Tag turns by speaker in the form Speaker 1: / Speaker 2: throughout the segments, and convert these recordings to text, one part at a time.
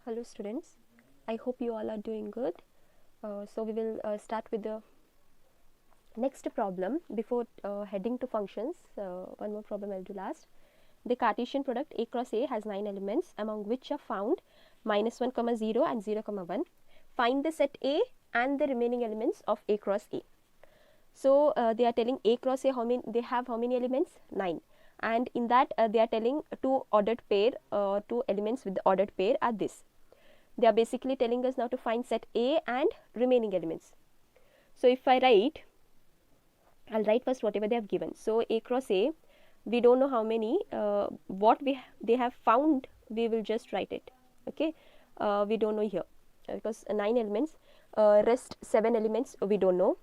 Speaker 1: Hello students, I hope you all are doing good. So we will start with the next problem before heading to functions. One more problem I'll do last. The Cartesian product A cross A has 9 elements among which are found -1, 0 and 0, 1. Find the set A and the remaining elements of A cross A. So they are telling A cross A they have how many elements? 9. And in that they are telling two ordered pair, two elements with the ordered pair are this. They are basically telling us now to find set A and remaining elements. So if I write, I'll write first whatever they have given. So A cross A, we don't know how many, what they have found, we will just write it. Okay, we don't know here because 9 elements, rest 7 elements we don't know.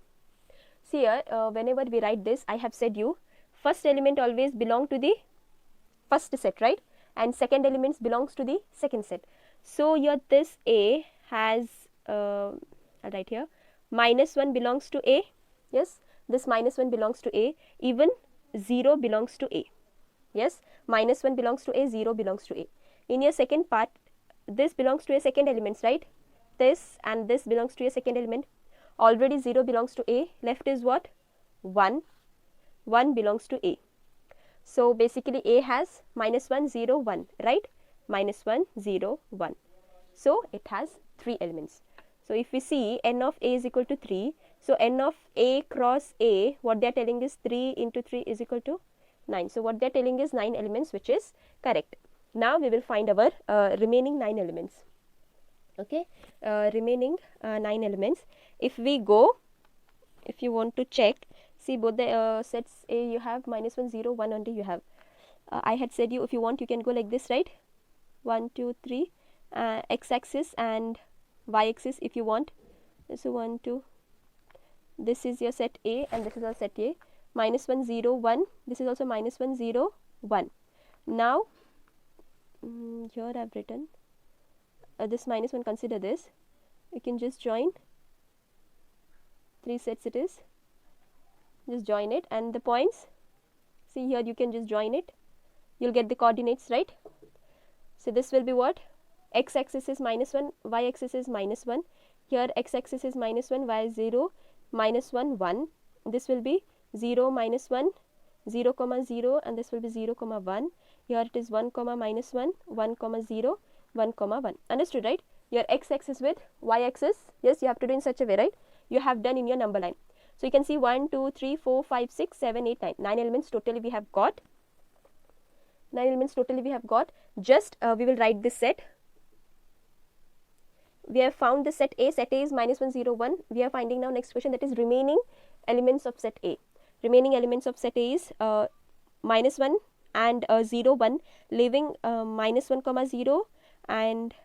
Speaker 1: See here, whenever we write this, I have said you first element always belong to the first set, right? And second elements belongs to the second set. So here this A has, I'll write here, -1 belongs to A. Yes, this -1 belongs to A. Even 0 belongs to A. Yes, -1 belongs to A, 0 belongs to A. In your second part, this belongs to a second element, right? This and this belongs to a second element. Already 0 belongs to A. Left is what? 1. 1 belongs to A. So basically A has -1, 0, 1, right? -1, 0, 1. So it has 3 elements. So if we see n of A is equal to 3, so n of A cross A, what they are telling is 3 into 3 is equal to 9. So what they are telling is 9 elements, which is correct. Now we will find our remaining 9 elements. Okay, remaining 9 elements. If we go, if you want to check, see both the sets A you have -1, 0, 1 only you have. I had said you, if you want you can go like this, right? 1, 2, 3, x-axis and y-axis if you want. So 1, 2, this is your set A and this is our set A. -1, 0, 1, this is also -1, 0, 1. Now here I have written this -1, consider this. You can just join 3 sets, it is, just join it, and the points, see here you can just join it, you'll get the coordinates, right? So this will be what? X-axis is -1, y-axis is -1, here x-axis is -1, y is 0, -1, 1, this will be 0, -1, 0, 0, and this will be 0, 1, here it is 1, -1, 1, 0, 1, 1. Understood, right? Your x-axis with y-axis, yes, you have to do in such a way, right? You have done in your number line. So you can see 1, 2, 3, 4, 5, 6, 7, 8, 9. 9 elements totally we have got. 9 elements totally we have got. Just we will write this set. We have found the set A. Set A is -1, 0, 1. We are finding now next question, that is remaining elements of set A. Remaining elements of set A is -1 and 0, 1, leaving -1, 0 and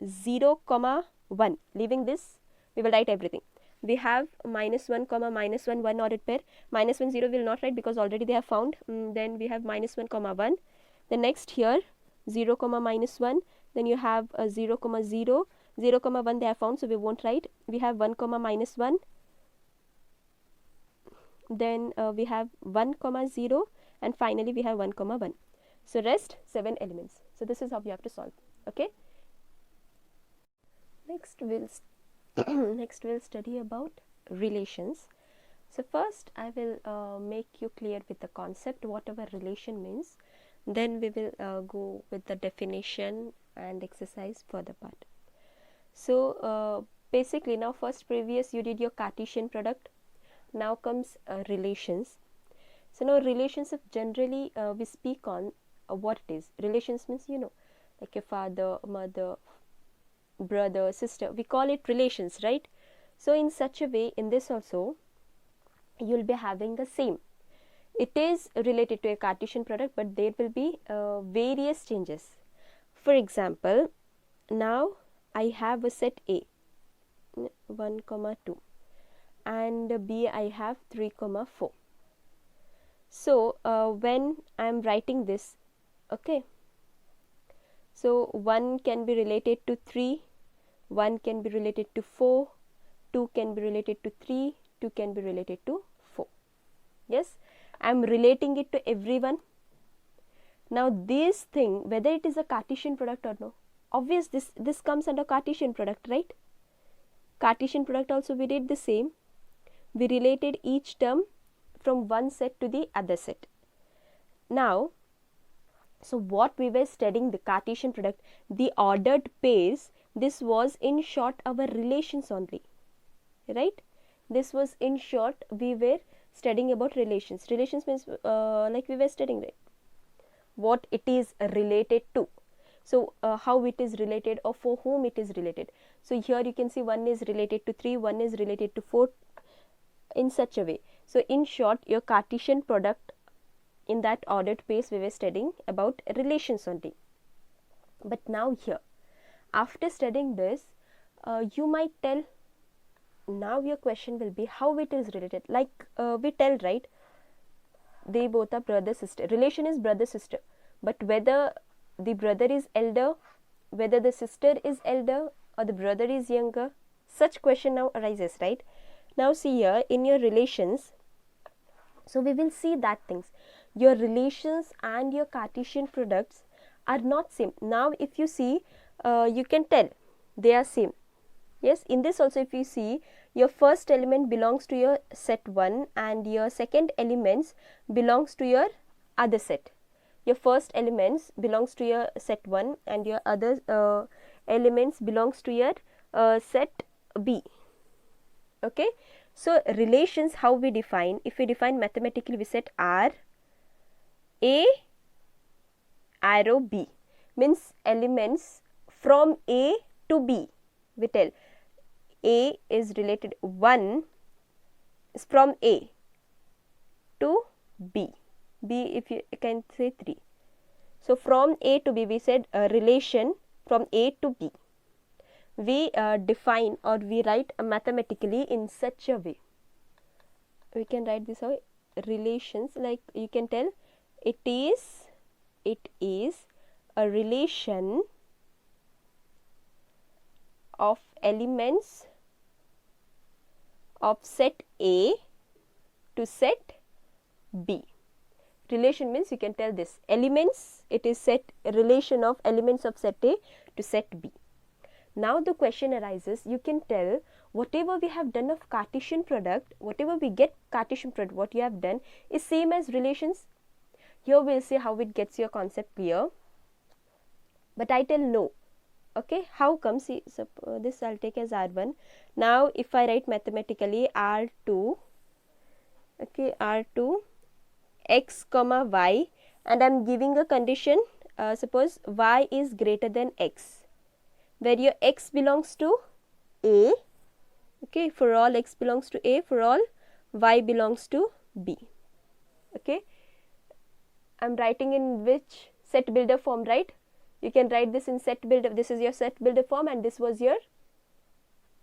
Speaker 1: 0, 1. Leaving this, we will write everything. We have -1, -1, 1 ordered pair. -1, 0 we will not write because already they have found. Then we have -1, 1. The next here 0, -1. Then you have 0, 0. 0, 1 they have found, so we won't write. We have 1, -1. Then we have 1, 0, and finally we have 1, 1. So rest 7 elements. So this is how we have to solve. Okay. Next we'll study about relations. So first I will make you clear with the concept whatever relation means. Then we will go with the definition and exercise further part. So basically now first previous you did your Cartesian product. Now comes relations. So now relations, if generally we speak on what it is. Relations means, you know, like your father, mother, brother, sister, we call it relations, right? So in such a way, in this also you'll be having the same. It is related to a Cartesian product, but there will be various changes. For example, now I have a set A 1, 2 and B I have 3, 4. So when I am writing this, okay, so 1 can be related to 3, 1 can be related to 4, 2 can be related to 3, 2 can be related to 4. Yes, I am relating it to everyone. Now this thing, whether it is a Cartesian product or no, obvious, this comes under Cartesian product, right? Cartesian product also we did the same. We related each term from one set to the other set. Now, so what we were studying, the Cartesian product, the ordered pairs, this was in short our relations only, right? This was in short, we were studying about relations. Relations means like we were studying, right, what it is related to. So how it is related or for whom it is related. So here you can see 1 is related to 3, 1 is related to 4, in such a way. So in short, your Cartesian product, in that ordered pace we were studying about relations only. But now here, after studying this, you might tell, now your question will be how it is related. Like we tell, right, they both are brother sister. Relation is brother sister, but whether the brother is elder, whether the sister is elder or the brother is younger, such question now arises, right? Now see here in your relations, so we will see that things, your relations and your Cartesian products are not same. Now if you see, you can tell they are same. Yes, in this also if you see, your first element belongs to your set 1 and your second elements belongs to your other set. Your first elements belongs to your set 1 and your other elements belongs to your set B. Okay, so relations, how we define, if we define mathematically, we set R A arrow B, means elements from A to B. We tell A is related, 1 is from A to B, B if you can say 3. So from A to B we said a relation from A to B. We define or we write mathematically in such a way. We can write this out, relations, like you can tell it is a relation of elements of set A to set B. Relation means you can tell this elements, it is set relation of elements of set A to set B. Now the question arises, you can tell whatever we have done of Cartesian product, whatever we get Cartesian product, what you have done is same as relations. Here we will see how it gets your concept clear. But I tell no. Okay, how come? See, this I'll take as R1. Now if I write mathematically R2, okay, R2 x comma y, and I'm giving a condition, suppose y is greater than x, where your x belongs to A, okay, for all x belongs to A, for all y belongs to B. Okay, I'm writing in which set builder form, right? You can write this in set builder, this is your set builder form and this was your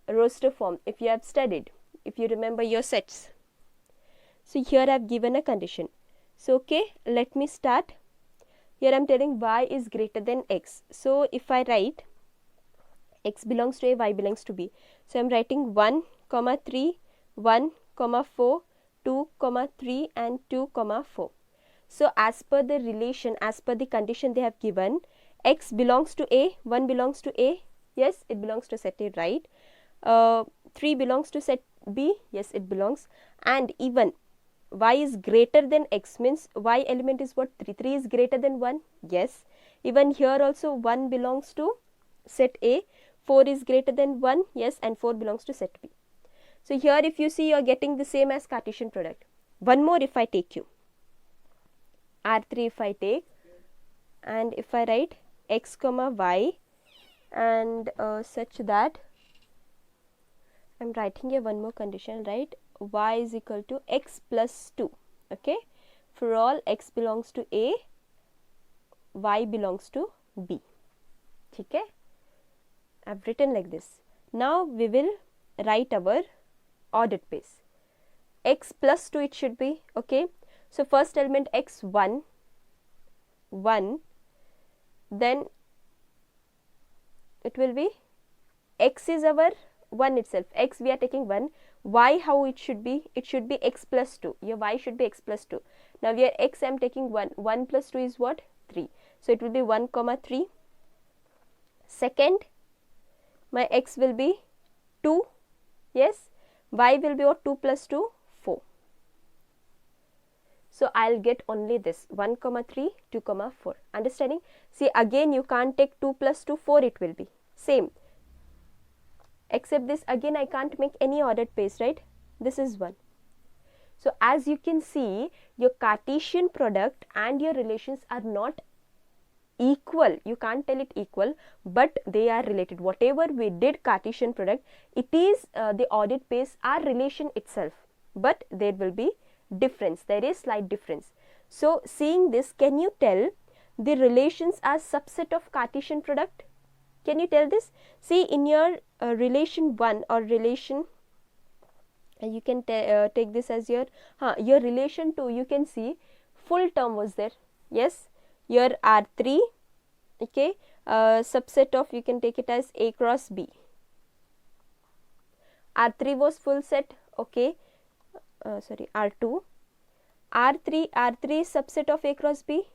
Speaker 1: roster form if you have studied, if you remember your sets. So here I have given a condition. So okay, let me start. Here I am telling y is greater than x. So if I write x belongs to A, y belongs to B. So I am writing 1, 3, 1, 4, 2, 3 and 2, 4. So as per the relation, as per the condition they have given, x belongs to A, 1 belongs to A, yes, it belongs to set A, right? 3 belongs to set B, yes, it belongs, and even y is greater than x means y element is what? 3. 3 is greater than 1, yes. Even here also 1 belongs to set A, 4 is greater than 1, yes, and 4 belongs to set B. So here if you see, you are getting the same as Cartesian product. One more if I take you, R3 if I take, and if I write x comma y and such that I am writing here one more condition, right? Y is equal to x plus 2, okay, for all x belongs to A, y belongs to B. Okay, I have written like this. Now we will write our ordered pace. X plus 2 it should be, okay. So first element x 1, 1, then it will be x is our 1 itself, x we are taking 1, y how it should be? It should be x plus 2, your y should be x plus 2. Now here x I am taking 1, 1 plus 2 is what? 3. So it will be 1 comma 3. Second, my x will be 2, yes, y will be what, 2 plus 2, 4. So I'll get only this 1 comma 3, 2 comma 4. Understanding? See, again you can't take 2 plus 2, 4 it will be. Same. Except this, again I can't make any ordered pairs, right? This is 1. So as you can see, your Cartesian product and your relations are not equal. You can't tell it equal, but they are related. Whatever we did Cartesian product, it is the ordered pairs are relation itself, but there will be difference. There is slight difference. So seeing this, can you tell the relations are subset of Cartesian product? Can you tell this? See, in your relation 1 or relation, you can take this as your relation 2, you can see full term was there. Yes, your R3, okay, subset of, you can take it as A cross B. R3 was full set, okay, sorry, R2. R3 is subset of A cross B.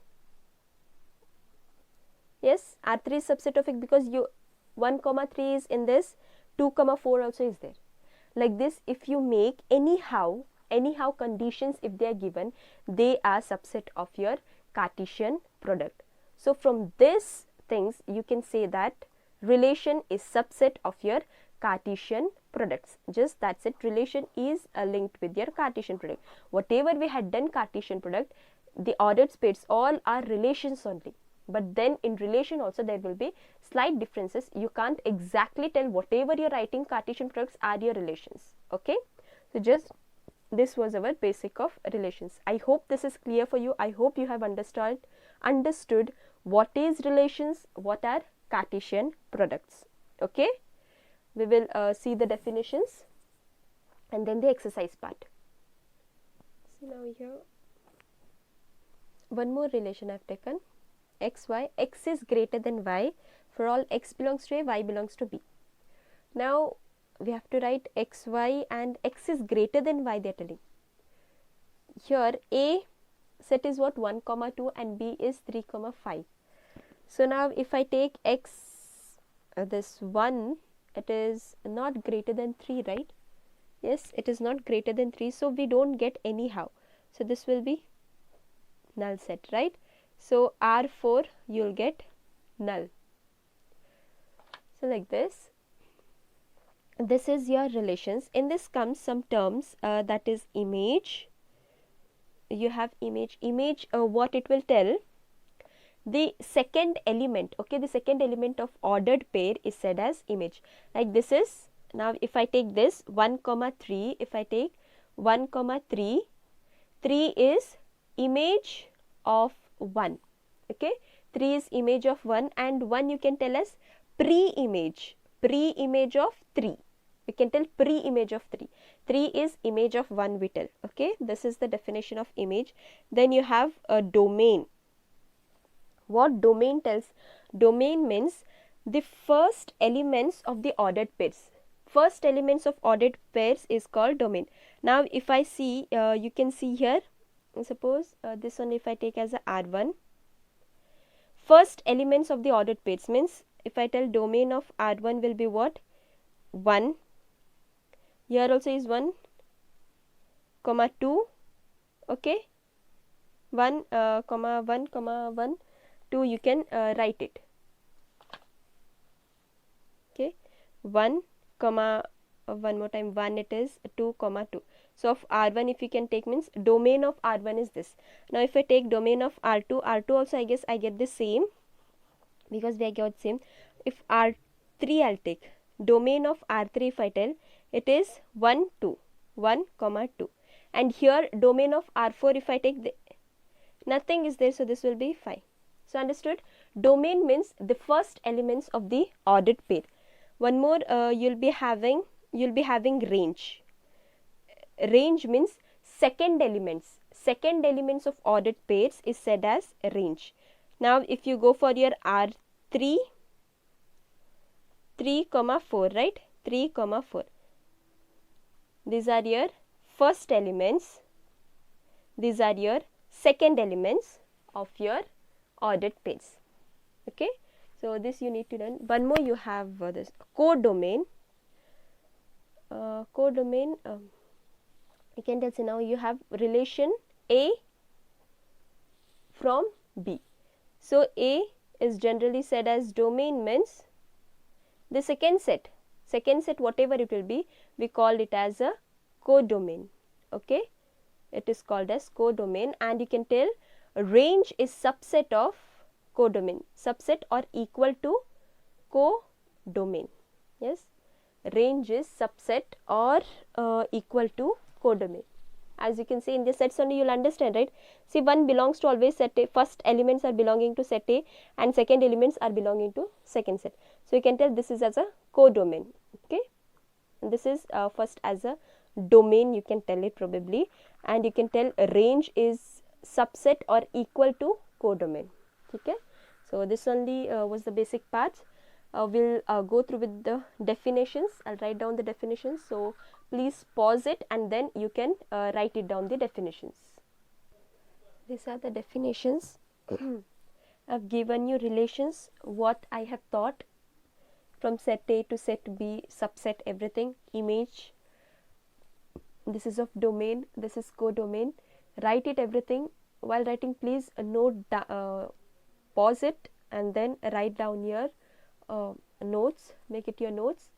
Speaker 1: Yes, R3 is subset of it because you 1 comma 3 is in this, 2 comma 4 also is there. Like this, if you make anyhow conditions, if they are given, they are subset of your Cartesian product. So from these things you can say that relation is subset of your Cartesian products. Just that's it. Relation is linked with your Cartesian product. Whatever we had done Cartesian product, the ordered pairs all are relations only. But then in relation also there will be slight differences. You can't exactly tell whatever you're writing Cartesian products are your relations. Okay. So just this was our basic of relations. I hope this is clear for you. I hope you have understood what is relations, what are Cartesian products. Okay. We will see the definitions and then the exercise part. So now here one more relation I have taken. X, y, x is greater than y for all x belongs to A, y belongs to B. Now we have to write x, y and x is greater than y, they are telling. Here A set is what, 1 comma 2 and B is 3 comma 5. So now if I take x, this 1, it is not greater than 3, right? Yes, it is not greater than 3, so we don't get anyhow. So this will be null set, right? So R4 you will get null. So like this. This is your relations. In this comes some terms, that is image. You have image. What it will tell? The second element, okay, the second element of ordered pair is said as image. Like this is, now if I take this 1 comma 3, if I take 1 comma 3, 3 is image of 1, okay, 3 is image of 1 and 1 you can tell as pre-image of 3. We can tell pre-image of 3. 3 is image of 1 we tell, okay. This is the definition of image. Then you have a domain. What domain tells? Domain means the first elements of the ordered pairs. First elements of ordered pairs is called domain. Now if I see, you can see here, suppose this one if I take as a R1, first elements of the ordered pairs means if I tell domain of R1 will be what? 1. Here also is 1, comma 2, okay, 1, comma 1, comma 1, 2 you can write it, okay, 1, comma, one more time 1 it is 2, comma 2. So of R1 if you can take means domain of R1 is this. Now if I take domain of R2, R2 also I guess I get the same because we got same. If R3 I'll take domain of R3 if I tell it is 1, 2, 1, comma 2, and here domain of R4 if I take nothing is there, so this will be 5. So understood? Domain means the first elements of the ordered pair. One more, you'll be having range. Range means second elements of ordered pairs is said as range. Now if you go for your R3, 3 comma 4, right, 3 comma 4, these are your first elements, these are your second elements of your ordered pairs, okay. So this you need to learn. One more you have this codomain. Codomain, you can tell, so now you have relation A from B. So A is generally said as domain, means the second set whatever it will be, we call it as a codomain. Okay, it is called as codomain. And you can tell range is subset of codomain, subset or equal to codomain. Yes, range is subset or equal to codomain. As you can see in this sets only, you'll understand, right? See, one belongs to always set A. First elements are belonging to set A and second elements are belonging to second set. So you can tell this is as a codomain. Okay, and this is first as a domain, you can tell it probably, and you can tell range is subset or equal to codomain. Okay, so this only was the basic parts. We'll go through with the definitions. I'll write down the definitions, so please pause it and then you can write it down, the definitions. These are the definitions. I've given you relations, what I have taught from set A to set B, subset, everything, image, this is of domain, this is codomain. Write it everything. While writing, please note, pause it and then write down your notes, make it your notes.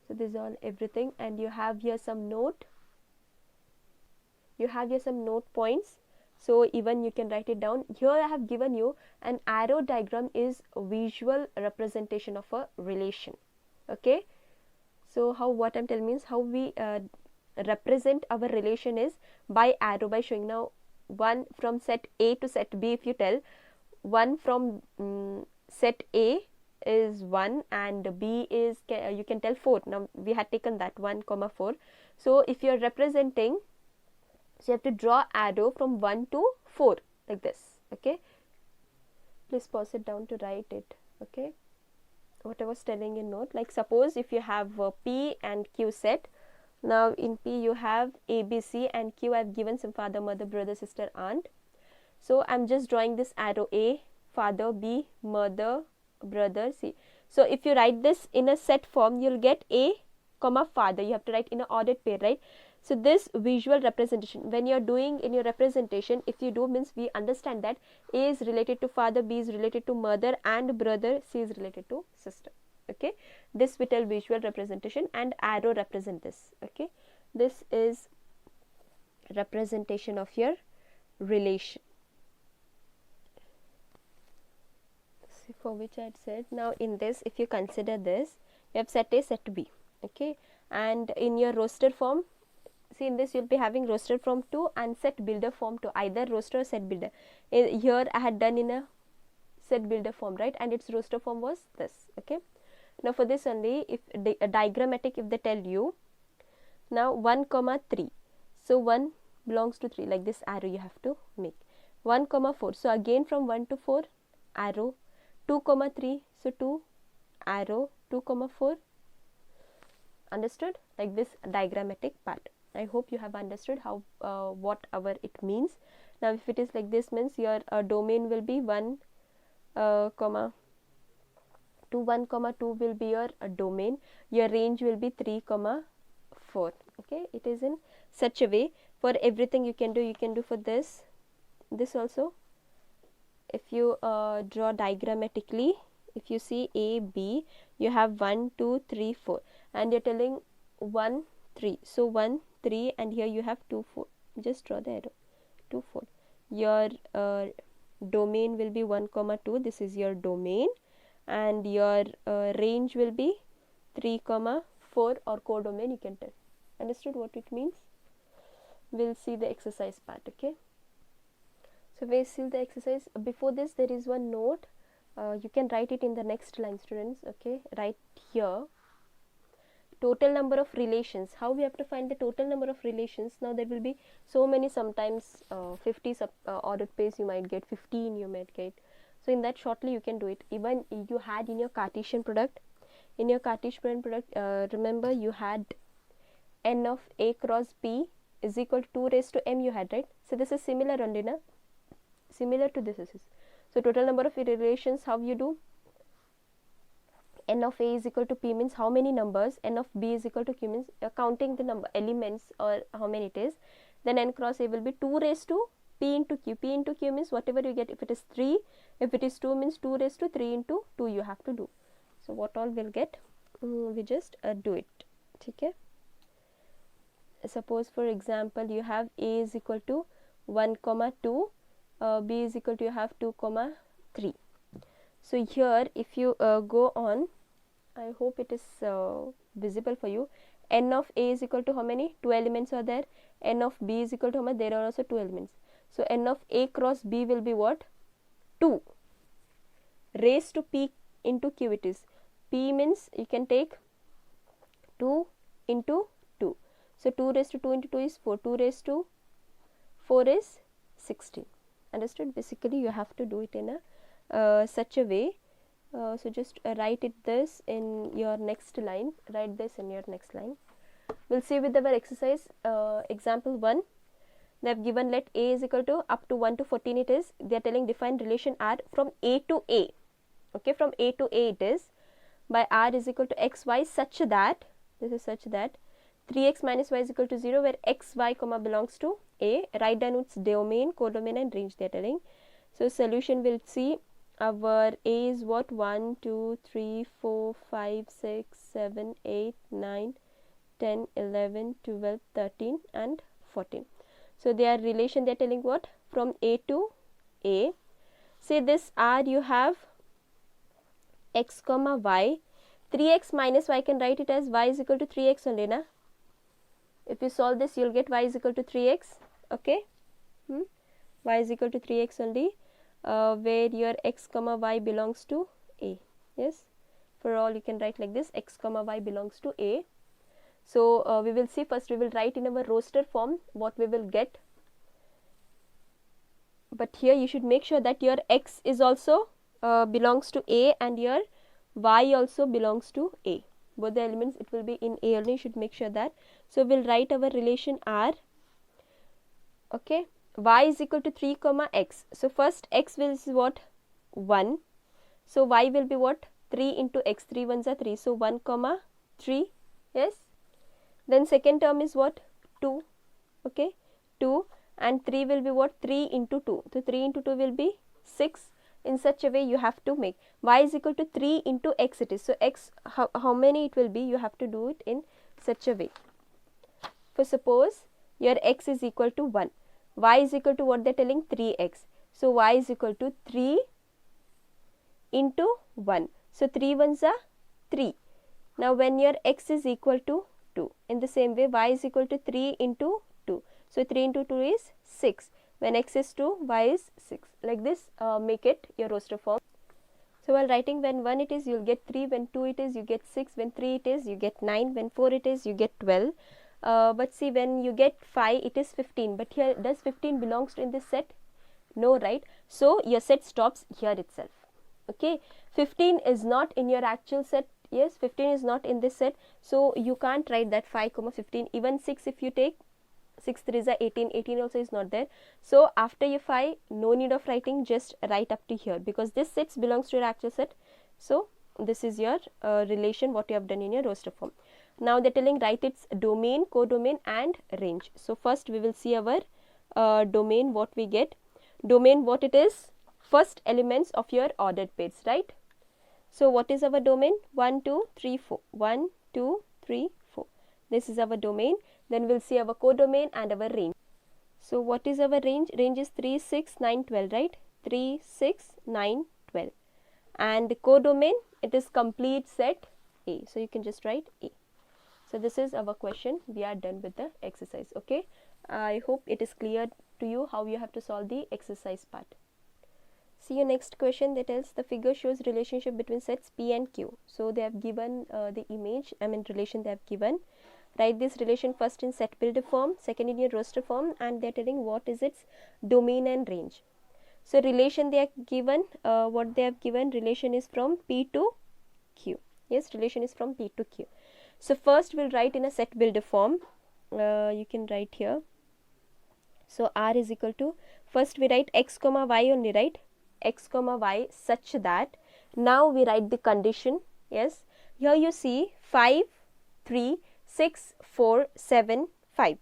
Speaker 1: So this is all everything, and you have here some note, points, so even you can write it down. Here I have given you an arrow diagram is a visual representation of a relation. Okay, so how, what I'm telling means how we represent our relation is by arrow, by showing. Now one from set A to set B, if you tell one from set A is 1 and B is, you can tell 4. Now we had taken that 1, 4. So if you are representing, so you have to draw arrow from 1 to 4 like this. Okay, please pause it down to write it. Okay, what I was telling in note, like suppose if you have P and Q set. Now in P you have A, B, C, and Q I have given some father, mother, brother, sister, aunt. So I'm just drawing this arrow A, father, B, mother, brother, C. So if you write this in a set form, you'll get A, father. You have to write in an ordered pair, right? So this visual representation, when you're doing in your representation, if you do, means we understand that A is related to father, B is related to mother and brother, C is related to sister. Okay, this we tell visual representation, and arrow represent this. Okay, this is representation of your relation, for which I had said. Now in this, if you consider this, you have set A, set B. Okay, and in your roster form, see in this you'll be having roster form 2 and set builder form 2, either roster or set builder. Here I had done in a set builder form, right, and its roster form was this. Okay, now for this only, if diagrammatic, if they tell you now 1, 3, so 1 belongs to 3, like this arrow you have to make. 1, 4, so again from 1 to 4 arrow. 2, 3, so 2 arrow, 2, 4. Understood? Like this diagrammatic part. I hope you have understood how whatever it means. Now if it is like this, means your domain will be 1, 2, 1, 2 will be your domain. Your range will be 3, 4. Okay, it is in such a way. For everything you can do for this also. If you draw diagrammatically, if you see A, B, you have 1, 2, 3, 4, and you're telling 1, 3. So 1, 3, and here you have 2, 4. Just draw the arrow. 2, 4. Your domain will be 1, 2. This is your domain, and your range will be 3, 4, or codomain. You can tell. Understood what it means? We'll see the exercise part. Okay. So we'll see the exercise. Before this, there is one note. You can write it in the next line, students. Okay, right here. Total number of relations. How we have to find the total number of relations? Now there will be so many. Sometimes 50 ordered pairs you might get, 15 you might get. So in that shortly you can do it. Even you had in your Cartesian product. In your Cartesian product, remember you had n of A cross B is equal to 2 raised to m. You had, right? So this is similar only, na? Similar to this is. So total number of relations, how you do? n of a is equal to p means how many numbers, n of b is equal to q means counting the number elements or how many it is, then n cross a will be 2 raised to p into q. P into q means whatever you get. If it is 3, if it is 2 means 2 raised to 3 into 2 you have to do. So what all will get, we just do it. Okay. Suppose for example you have a is equal to 1 comma 2, b is equal to you have 2 comma 3. So here if you go on, I hope it is visible for you. N of a is equal to how many? 2 elements are there. N of b is equal to how much? There are also 2 elements. So n of a cross b will be what? 2 raised to p into q it is. P means you can take 2 into 2. So 2 raised to 2 into 2 is 4. 2 raised to 4 is 16. Understood? Basically you have to do it in a such a way. So just write it this in your next line. Write this in your next line. We'll see with our exercise. Example 1. They have given let a is equal to up to 1 to 14 it is. They are telling define relation r from a to a. Okay, from a to a it is by r is equal to x y such that, this is such that 3x minus y is equal to 0 where x y comma belongs to a. Write down its domain, codomain and range they are telling. So solution will see our a is what? 1, 2, 3, 4, 5, 6, 7, 8, 9, 10, 11, 12, 13 and 14. So their relation they are telling what? From a to a. Say this r you have x comma y. 3x minus y can write it as y is equal to 3x only, na? If you solve this you will get y is equal to 3x. Okay, y is equal to 3x only. Where your x comma y belongs to a. Yes, for all you can write like this, x comma y belongs to a. So we will see, first we will write in our roster form what we will get, but here you should make sure that your x is also belongs to a and your y also belongs to a. Both the elements it will be in a only, you should make sure that. So we'll write our relation r. Okay, y is equal to 3 comma x. So first x will is what? 1. So y will be what? 3 into x. 3 ones are 3. So 1 comma 3. Yes. Then second term is what? 2. Okay, 2 and 3 will be what? 3 into 2. So 3 into 2 will be 6. In such a way you have to make. Y is equal to 3 into x it is. So x, how many it will be? You have to do it in such a way. For suppose your x is equal to 1. Y is equal to what they are telling? 3x. So y is equal to 3 into 1. So 3 ones are 3. Now when your x is equal to 2, in the same way y is equal to 3 into 2. So 3 into 2 is 6. When x is 2, y is 6. Like this make it your roster form. So while writing when 1 it is you will get 3, when 2 it is you get 6, when 3 it is you get 9, when 4 it is you get 12. But see when you get 5 it is 15, but here does 15 belongs to in this set? No, right? So your set stops here itself. Okay, 15 is not in your actual set. Yes, 15 is not in this set, so you can't write that 5 comma 15. Even 6 if you take, 6 3s are 18, 18 also is not there. So after your 5 no need of writing, just write up to here because this set belongs to your actual set. So this is your relation what you have done in your roster form. Now they are telling write its domain, codomain and range. So first we will see our domain, what we get. Domain what it is? First elements of your ordered pairs, right? So what is our domain? 1 2 3 4. 1 2 3 4. This is our domain. Then we'll see our codomain and our range. So what is our range? Range is 3 6 9 12, right? 3 6 9 12. And the codomain, it is complete set A. So you can just write A. So this is our question. We are done with the exercise. Okay, I hope it is clear to you how you have to solve the exercise part. See your next question, that is the figure shows relationship between sets P and Q. So they have given the image, relation they have given. Write this relation first in set builder form, second in your roster form, and they are telling what is its domain and range. So relation they are given, what they have given, relation is from P to Q. Yes, relation is from P to Q. So first we'll write in a set builder form. You can write here. So R is equal to, first we write x comma y only, right? X comma y such that, now we write the condition. Yes, here you see 5, 3, 6, 4, 7, 5.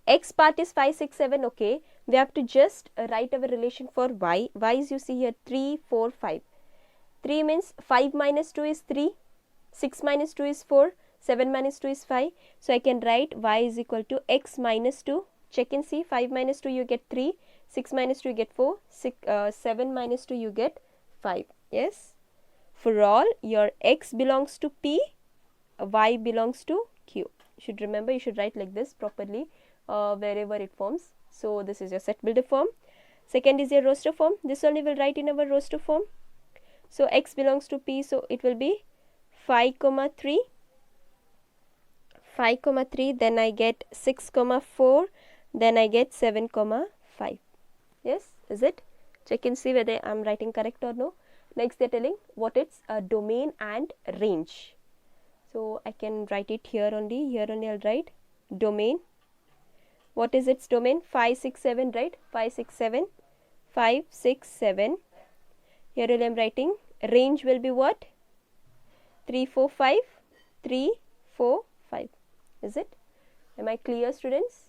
Speaker 1: X part is 5, 6, 7. Okay, we have to just write our relation for y. Y is, you see here, 3, 4, 5. 3 means 5 minus 2 is 3, 6 minus 2 is 4, 7 minus 2 is 5. So I can write y is equal to x minus 2. Check and see, 5 minus 2 you get 3, 6 minus 2 you get 4, 7 minus 2 you get 5. Yes, for all your x belongs to P, y belongs to Q. You should remember, you should write like this properly wherever it forms. So this is your set builder form. Second is your roster form. This only will write in our roster form. So x belongs to P, so it will be 5 comma 3, 5 comma 3, then I get 6 comma 4, then I get 7 comma 5. Yes, is it? Check and see whether I am writing correct or no. Next they are telling what its domain and range. So I can write it here only I'll write domain. What is its domain? 5, 6, 7, right? 5, 6, 7, 5, 6, 7. Here I am writing range will be what? 3, 4, 5, 3, 4, 5. Is it? Am I clear, students?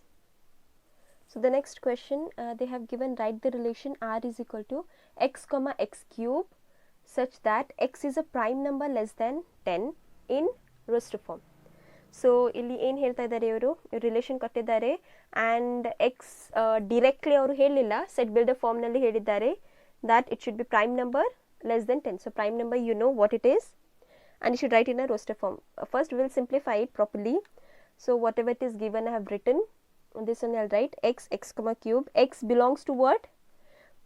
Speaker 1: So the next question, they have given, write the relation r is equal to x comma x cube such that x is a prime number less than 10 in roster form. So ಇಲ್ಲಿ ಏನು ಹೇಳ್ತಾ ಇದ್ದಾರೆ, ಇವರು relation ಕೊಟ್ಟಿದ್ದಾರೆ and X directly ಅವರು ಹೇಳಲಿಲ್ಲ, set builder ಫಾರ್ಮ್ನಲ್ಲಿ ಹೇಳಿದ್ದಾರೆ that it should be prime number less than 10. So prime number, you know what it is, and you should write in a roster form. First we will simplify it properly. So whatever it is given I have written, this one I'll write x comma cube. X belongs to what?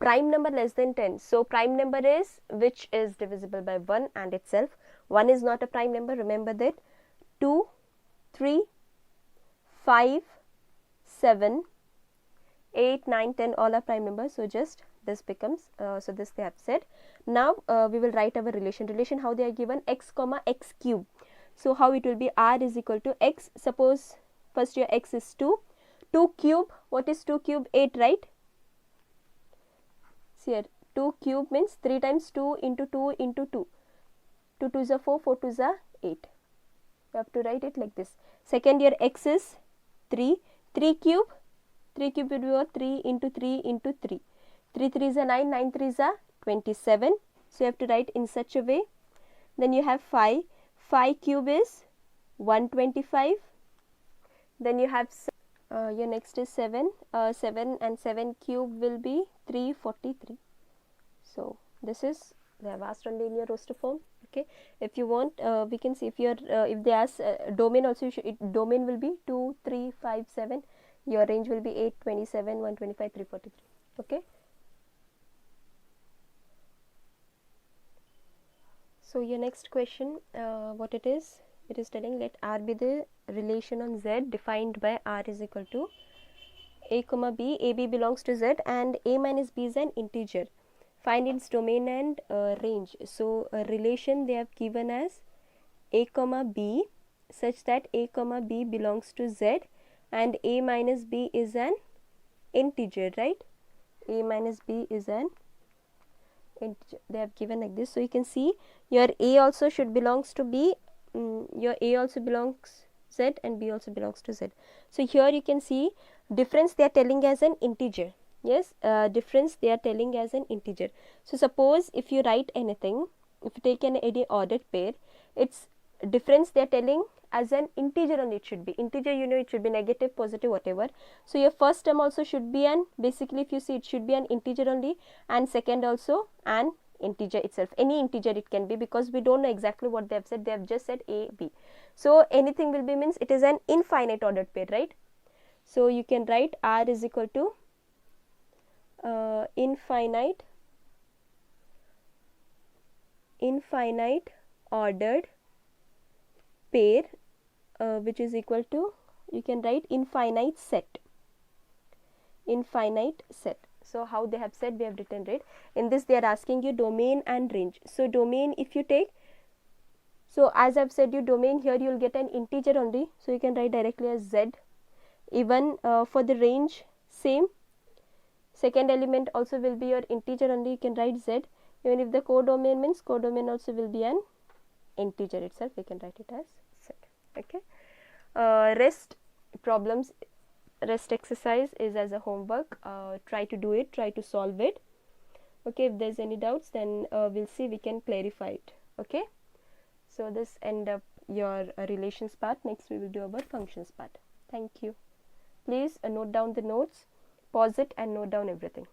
Speaker 1: Prime number less than 10. So prime number is which is divisible by 1 and itself. 1 is not a prime number, remember that. 2, 3, 5, 7, 8, 9, 10 all are prime numbers. So just this becomes, so this they have said. Now we will write our relation, how they are given, x comma x cube. So how it will be, r is equal to x, suppose first your x is 2, 2 cube, what is 2 cube? 8, right? See here, 2 cube means 3 times 2 into 2 into 2. 2 2s are 4, 4 2s are 8. You have to write it like this. Second, your x is 3, 3 cube, 3 cube will be what? 3 into 3 into 3. 3 3s are 9, 9 3s are 27. So you have to write in such a way. Then you have 5, 5 cube is 125. Then you have your next is 7, 7 and 7 cube will be 343. So this is, they have asked only in your roster form. Okay, if you want, we can see if you are if they ask domain also, you should, domain will be 2, 3, 5, 7. Your range will be 8, 27, 125, 343. Okay. So your next question, what it is telling, let r be the relation on z defined by r is equal to a comma b. A b belongs to z and a minus b is an integer. Find its domain and range. So a relation they have given as a comma b such that a comma b belongs to z and a minus b is an integer, right? A minus b is an integer. They have given like this. So you can see your a also should belongs to b, your a also belongs z and b also belongs to z. So here you can see difference they are telling as an integer. Yes, difference they are telling as an integer. So suppose if you write anything, if you take any ordered pair, its difference they are telling as an integer only. It should be integer, you know, it should be negative, positive, whatever. So your first term also should be an, basically if you see, it should be an integer only, and second also an integer itself. Any integer it can be, because we don't know exactly what they have said. They have just said a b. So anything will be means it is an infinite ordered pair, right? So you can write r is equal to infinite ordered pair, which is equal to, you can write infinite set. So how they have said, we have written, right? In this they are asking you domain and range. So domain, if you take, so as I have said you domain, here you will get an integer only, so you can write directly as z. Even for the range, same, second element also will be your integer only, you can write z. Even if the codomain means, codomain also will be an integer itself, we can write it as set. Okay. Rest problems, rest exercise is as a homework. Try to do it, try to solve it. Okay, if there's any doubts, then we'll see, we can clarify it. Okay, so this end up your relations part. Next we will do our functions part. Thank you. Please note down the notes, pause it and note down everything.